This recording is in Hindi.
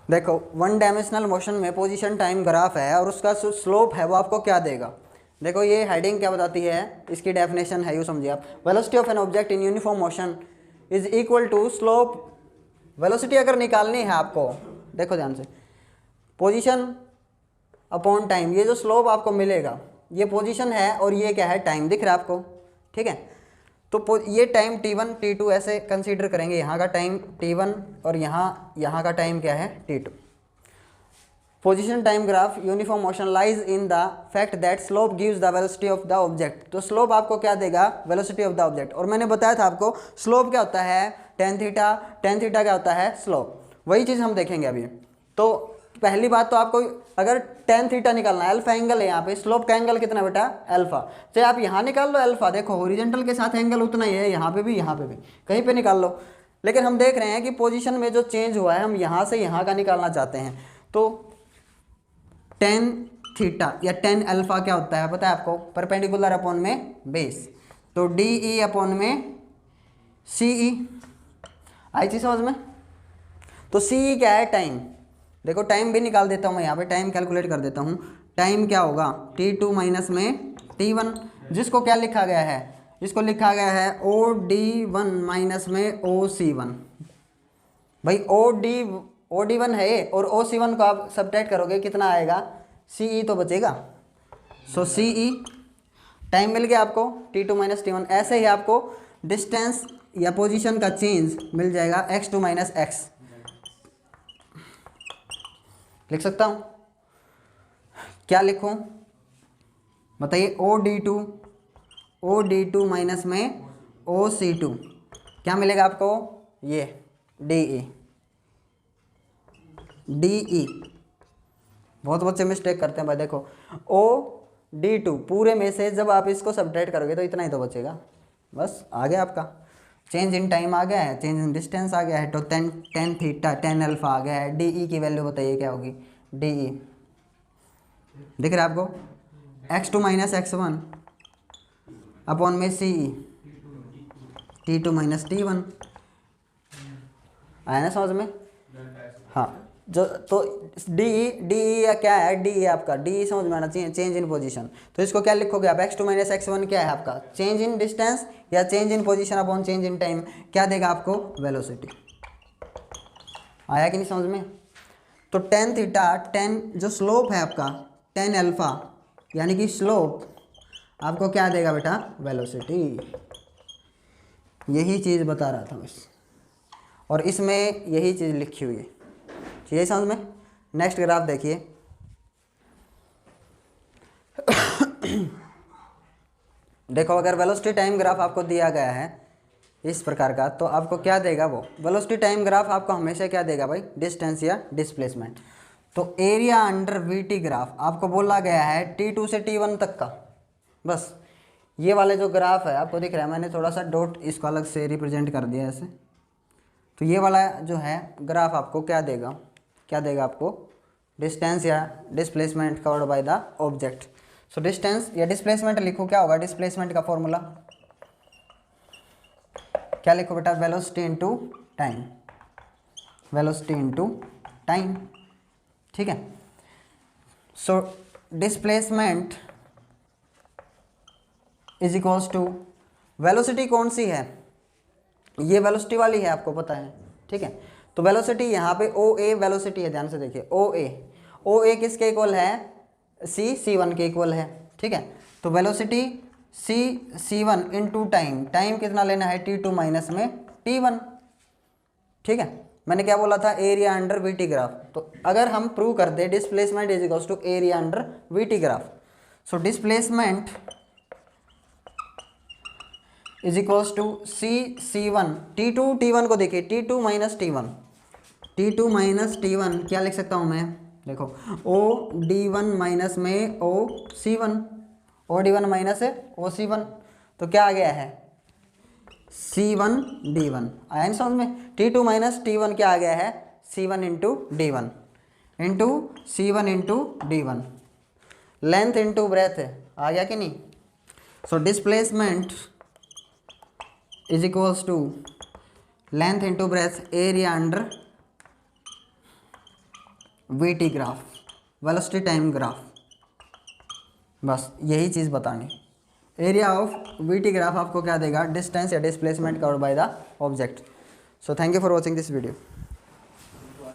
देखो वन डायमेंशनल मोशन में पोजीशन टाइम ग्राफ है और उसका स्लोप है वो आपको क्या देगा। देखो ये हेडिंग क्या बताती है, इसकी डेफिनेशन है, यूँ समझिए आप, velocity of an object in uniform motion is equal to slope. Velocity अगर निकालनी है आपको, देखो ध्यान से, पोजीशन अपॉन टाइम, ये जो स्लोप आपको मिलेगा ये पोजीशन है और ये क्या है, टाइम दिख रहा है आपको, ठीक है। तो ये टाइम t1 t2 ऐसे कंसीडर करेंगे, यहाँ का टाइम t1 और यहाँ का टाइम क्या है t2। Position time graph uniform motion lies in the fact that slope gives the velocity of the object. तो स्लोप आपको क्या देगा, वेलोसिटी ऑफ द ऑब्जेक्ट। और मैंने बताया था आपको स्लोप क्या होता है, टेन थीटा, टेन थीटा क्या होता है, स्लोप। वही चीज़ हम देखेंगे अभी। तो पहली बात तो आपको अगर टेन थीटा निकालना है, अल्फा एंगल है यहाँ पे, स्लोप का एंगल कितना बेटा, अल्फा। चाहे आप यहाँ निकाल लो अल्फा, देखो हॉरिजॉन्टल के साथ एंगल उतना ही है, यहाँ पे भी कहीं पे निकाल लो। लेकिन हम देख रहे हैं कि पोजीशन में जो चेंज हुआ है हम यहाँ से यहाँ का निकालना चाहते हैं। तो टेन थीटा या टेन अल्फा क्या होता है पता है आपको, परपेंडिकुलर अपॉन में बेस। तो डी ई अपॉन में सी ई, आई चीज समझ में। तो सी ई क्या है, टाइम। देखो टाइम भी निकाल देता हूँ मैं यहाँ पे, टाइम कैलकुलेट कर देता हूँ। टाइम क्या होगा, t2 माइनस में t1, जिसको क्या लिखा गया है, जिसको लिखा गया है OD1 माइनस में OC1। भाई OD1 है ये, और OC1 को आप सब्ट्रैक्ट करोगे कितना आएगा, CE तो बचेगा। सो CE टाइम मिल गया आपको, t2 माइनस t1। ऐसे ही आपको डिस्टेंस या पोजीशन का चेंज मिल जाएगा, x2 माइनस x लिख सकता हूँ। क्या लिखूँ बताइए, OD2 माइनस में OC2 क्या मिलेगा आपको, ये DE। बहुत बच्चे मिस्टेक करते हैं भाई, देखो OD2 पूरे में से जब आप इसको सब्ट्रैक्ट करोगे तो इतना ही तो बचेगा, बस आ गया आपका। चेंज इन टाइम आ गया है, चेंज इन डिस्टेंस आ गया है, तो टेन थीटा टेन अल्फा आ गया है। DE की वैल्यू बताइए क्या होगी, DE दिख रहा है आपको, x2 माइनस x1 अपॉन में CE t2 माइनस t1। आया ना समझ में। हाँ जो तो DE या क्या है, DE आपका DE समझ में आना चाहिए, चेंज इन पोजीशन। तो इसको क्या लिखोगे आप, x2 माइनस x1 क्या है आपका, चेंज इन डिस्टेंस या change in position upon change in time, क्या देगा आपको, वेलोसिटी। आया कि नहीं समझ में। तो टेन थीटा, टेन जो स्लोप है आपका, टेन अल्फा यानी कि स्लोप आपको क्या देगा बेटा, वेलोसिटी। यही चीज़ बता रहा था बस, और इसमें यही चीज़ लिखी हुई है, ठीक है समझ में। नेक्स्ट ग्राफ देखिए। देखो अगर वेलोसिटी टाइम ग्राफ आपको दिया गया है इस प्रकार का, तो आपको क्या देगा वो, वेलोसिटी टाइम ग्राफ आपको हमेशा क्या देगा भाई, डिस्टेंस या डिस्प्लेसमेंट। तो एरिया अंडर VT ग्राफ आपको बोला गया है T2 से T1 तक का, बस ये वाले जो ग्राफ है आपको दिख रहा है, मैंने थोड़ा सा डॉट इसको अलग से रिप्रेजेंट कर दिया ऐसे। तो ये वाला जो है ग्राफ आपको क्या देगा, क्या देगा आपको, डिस्टेंस या displacement covered by the object. So distance या डिस्प्लेसमेंट लिखो, क्या होगा डिस्प्लेसमेंट का फॉर्मूला, क्या लिखो बेटा, velocity into time, velocity into time, ठीक है। So displacement is equals to, velocity कौन सी है, ये वेलोसिटी वाली है आपको पता है, ठीक है। तो वेलोसिटी यहाँ पे OA वेलोसिटी है, ध्यान से देखिए, OA किसके इक्वल है, C1 के इक्वल है, ठीक है। तो velocity C1 into time, time कितना लेना है, T2 माइनस में T1, ठीक है। मैंने क्या बोला था, एरिया अंडर VT ग्राफ। तो अगर हम प्रूव कर दे displacement is equals to area under VT graph, so displacement is equals to C1 T2 T1 को देखिए, T2 माइनस T1 क्या लिख सकता हूँ मैं, देखो OD1 माइनस में OC1, OD1 माइनस OC1, तो क्या आ गया है C1D1। आया नहीं समझ में। T2 माइनस T1 क्या आ गया है, C1 into D1 into C1 into D1, length into breadth आ गया कि नहीं। So displacement is equals to length into breadth area under V T graph, velocity time graph, बस यही चीज़ बतानी। Area of V T graph आपको क्या देगा, डिस्टेंस या displacement covered by the object. So thank you for watching this video.